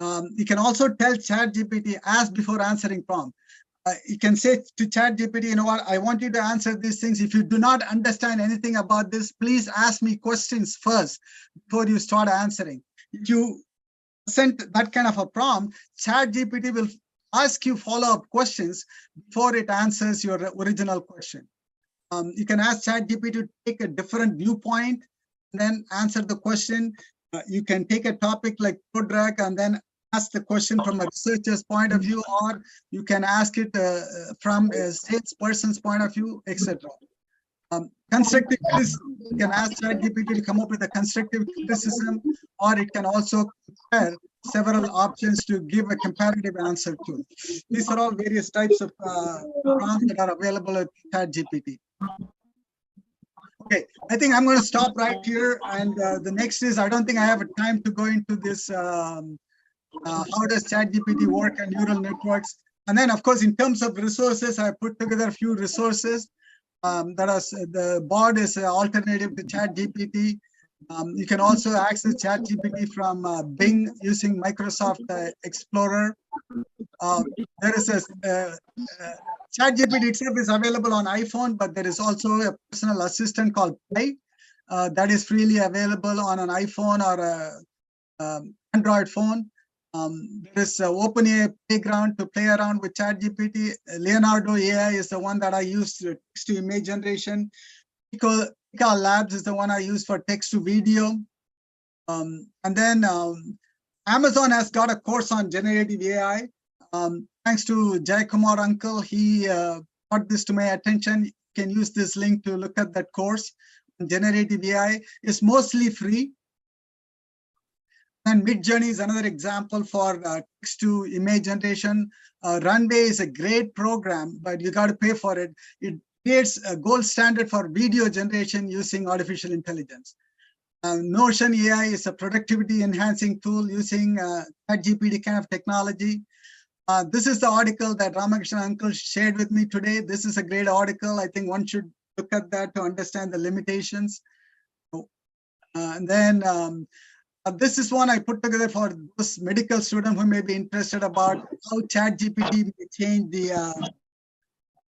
You can also tell ChatGPT, ask before answering prompt. You can say to ChatGPT, you know what, I want you to answer these things. If you do not understand anything about this, please ask me questions first before you start answering. If you send that kind of a prompt, ChatGPT will ask you follow-up questions before it answers your original question. You can ask ChatGPT to take a different viewpoint and then answer the question. You can take a topic like ProDrag and then ask the question from a researcher's point of view, or you can ask it from a salesperson's point of view, etc. Constructive criticism, you can ask ChatGPT to come up with a constructive criticism, or it can also compare several options to give a comparative answer to. These are all various types of prompts that are available at ChatGPT. Okay, I think I'm going to stop right here. And the next is, I don't think I have time to go into this. How does ChatGPT work and neural networks? And then, of course, in terms of resources, I put together a few resources. The board is an alternative to ChatGPT. You can also access ChatGPT from Bing using Microsoft Explorer. There is a ChatGPT itself is available on iPhone, but there is also a personal assistant called Play that is freely available on an iPhone or an Android phone. There is an OpenAI playground to play around with ChatGPT. Leonardo AI is the one that I use to text to image generation. Pika Labs is the one I use for text to video. And then Amazon has got a course on generative AI. Thanks to Jay Kumar Uncle, he brought this to my attention. You can use this link to look at that course. Generative AI is mostly free. And Midjourney is another example for text to image generation. Runway is a great program, but you got to pay for it. It creates a gold standard for video generation using artificial intelligence. Notion AI is a productivity enhancing tool using ChatGPT kind of technology. This is the article that Ramakrishna uncle shared with me today. This is a great article. I think one should look at that to understand the limitations. And then this is one I put together for those medical students who may be interested about how ChatGPT may change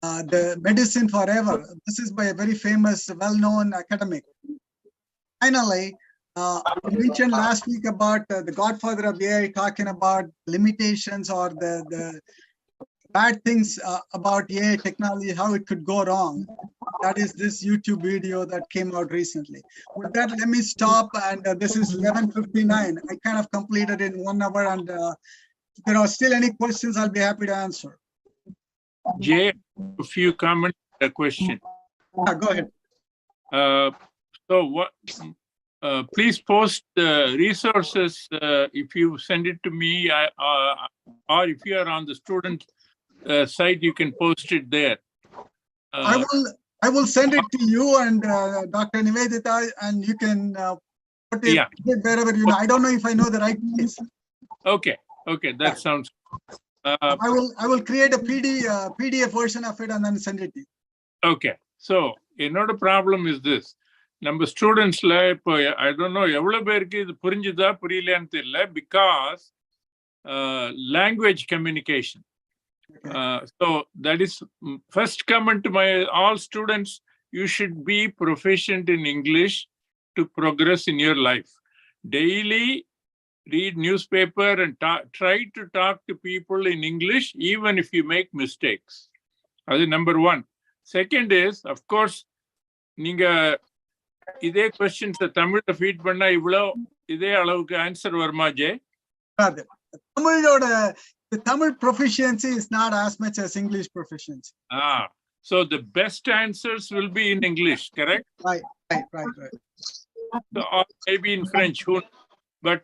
the medicine forever. This is by a very famous, well-known academic. Finally, I mentioned last week about the godfather of AI talking about limitations or the bad things about AI technology, how it could go wrong. That is this YouTube video that came out recently. With that, let me stop. And this is 11:59. I kind of completed in 1 hour. And if there are still any questions, I'll be happy to answer. Jay, a few comments, a question. Go ahead. So what? Please post the resources if you send it to me, or if you are on the student site, you can post it there. I will send it to you and Dr. Nivedita, and you can put it wherever you know. I don't know if I know the right place. Okay, that sounds. I will create a PDF version of it and then send it to you. Okay, so another problem is this. நம்ம ஸ்டூடெண்ட்ஸ்ல இப்போ I don't know எவ்வளவு பேருக்கு இது புரிஞ்சுதா புரியலையான்னு தெரியல because language communication so that is first comment to my all students you should be proficient in English to progress in your life daily read newspaper and try to talk to people in English even if you make mistakes. That is number one. Second is, of course, நீங்க இதே questions தமிழ்ல feet பண்ணா இவ்வளோ இதே அளவுக்கு answer வருமா J? The Tamil proficiency is not as much as English proficiency. So the best answers will be in English, correct? Right. So, or maybe in French, but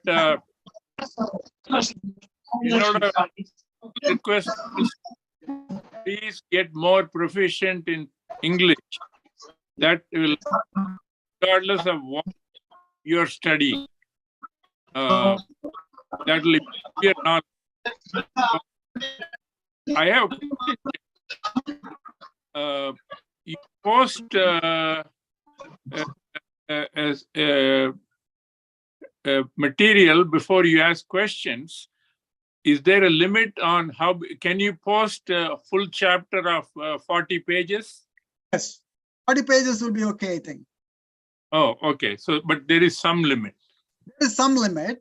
request is please get more proficient in English. That will, regardless of what you're studying, that will improve your knowledge. I have you post material before you ask questions. Is there a limit on how can you post a full chapter of 40 pages? Yes, 40 pages would be okay, I think. Oh, okay. So, but there is some limit. There is some limit.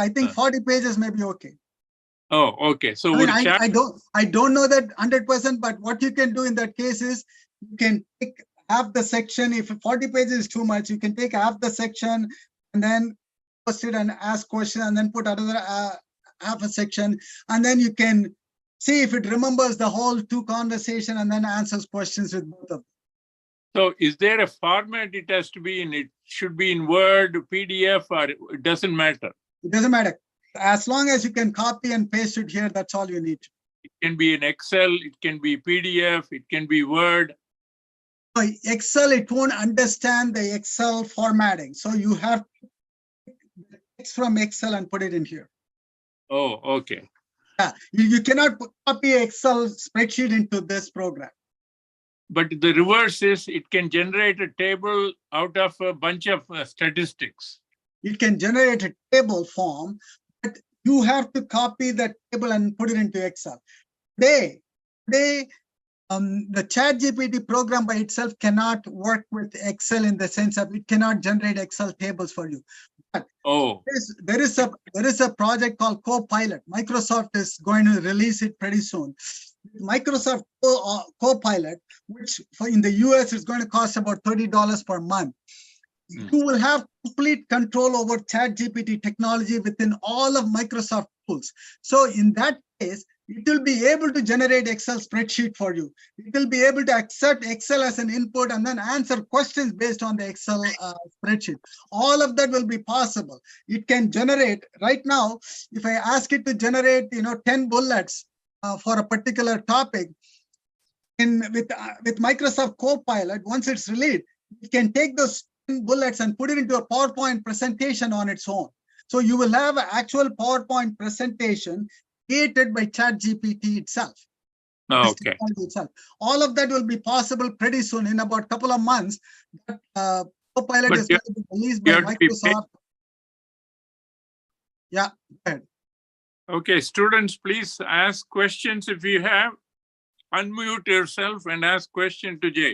I think 40 pages may be okay. Oh, okay. So I don't know that 100%, but what you can do in that case is you can take half the section. If 40 pages is too much, you can take half the section and then post it and ask questions, and then put another half a section, and then you can see if it remembers the whole 2 conversation and then answers questions with both of them. So is there a format it has to be in? It should be in Word, PDF, or it doesn't matter? It doesn't matter. As long as you can copy and paste it here, that's all you need. It can be in Excel, it can be PDF, it can be Word. So Excel, it won't understand the Excel formatting. So you have to take text from Excel and put it in here. Oh, okay. Yeah, you cannot copy Excel spreadsheet into this program. But the reverse is it can generate a table out of a bunch of statistics. It can generate a table form, but you have to copy that table and put it into Excel. The ChatGPT program by itself cannot work with Excel in the sense of it cannot generate Excel tables for you. But there is a project called Copilot. Microsoft is going to release it pretty soon. Microsoft Copilot, which in the US is going to cost about $30 per month. You will have complete control over ChatGPT technology within all of Microsoft tools. So in that case, it will be able to generate Excel spreadsheet for you. It will be able to accept Excel as an input and then answer questions based on the Excel spreadsheet. All of that will be possible. It can generate, right now, if I ask it to generate 10 bullets for a particular topic, with Microsoft Copilot, once it's released, it can take those bullets and put it into a PowerPoint presentation on its own. So you will have an actual PowerPoint presentation created by ChatGPT itself. Oh, This okay. technology itself. All of that will be possible pretty soon. In about a couple of months, that Copilot But is you- going to be released you by have to be paid. Microsoft. Yeah, go ahead. Okay, students, please ask questions if you have. Unmute yourself and ask question to Jay.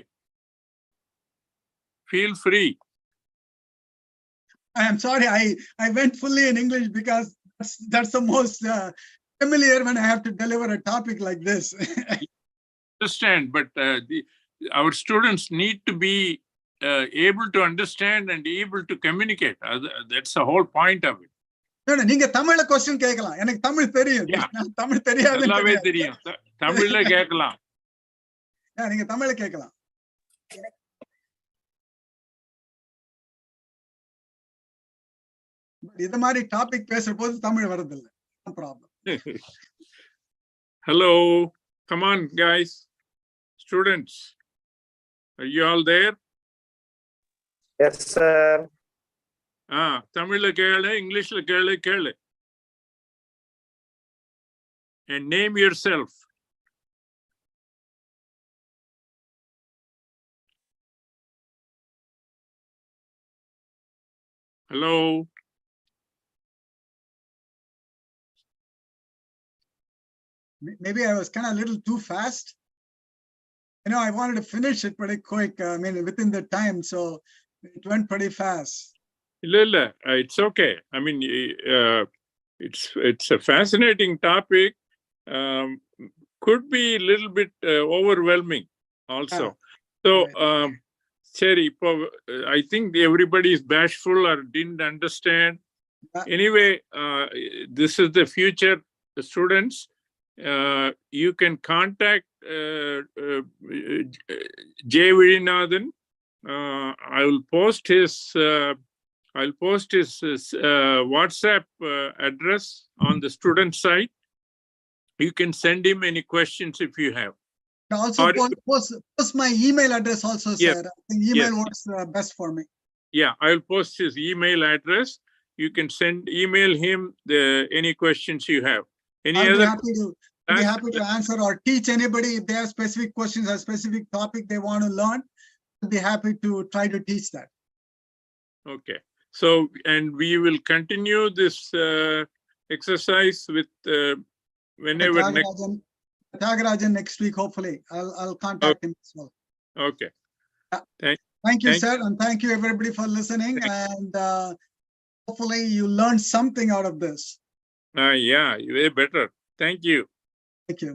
Feel free. I am sorry, I went fully in English because that's the most familiar when I have to deliver a topic like this. Understand, but our students need to be able to understand and able to communicate. That's the whole point of it. நீங்க தமிழ்ல question கேட்கலாம். எனக்கு தமிழ் தெரியும். Yeah. நான் தமிழ் தெரியாதுன்னு நல்லாவே கிடையாது. தெரியும். தமிழ்ல கேட்கலாம். நீங்க தமிழ்ல கேட்கலாம். இது மாதிரி டாபிக் பேசுற போது தமிழ் வரதில்லை. No problem. Hello, come on, guys. Students, are you all there? Yes, sir. தமிழ்ல கேளு, இங்கிலீஷ்ல கேளு. And name yourself. Hello. Maybe I was kind of a little too fast. I wanted to finish it pretty quick. I mean, within the time, so it went pretty fast. இல்ல, it's okay. I mean, it's a fascinating topic. Could be a little bit overwhelming also. So, Sherry, I think everybody is bashful or didn't understand. Anyway, this is the future students. You can contact Jay Veezhinathan. I'll post his WhatsApp address on the student site. You can send him any questions if you have. Also post my email address also, Yes. sir. I think email Yes. works best for me. Yeah, I'll post his email address. You can email him any questions you have. Any I'll other? be happy to answer or teach anybody if they have specific questions or specific topic they want to learn. I'll be happy to try to teach that. Okay. So, and we will continue this exercise with whenever next. Thiagarajan next week, hopefully. I'll contact him as well. Okay. Thank you, Thank sir. And thank you everybody for listening. And hopefully you learned something out of this. Yeah, way better. Thank you. Thank you.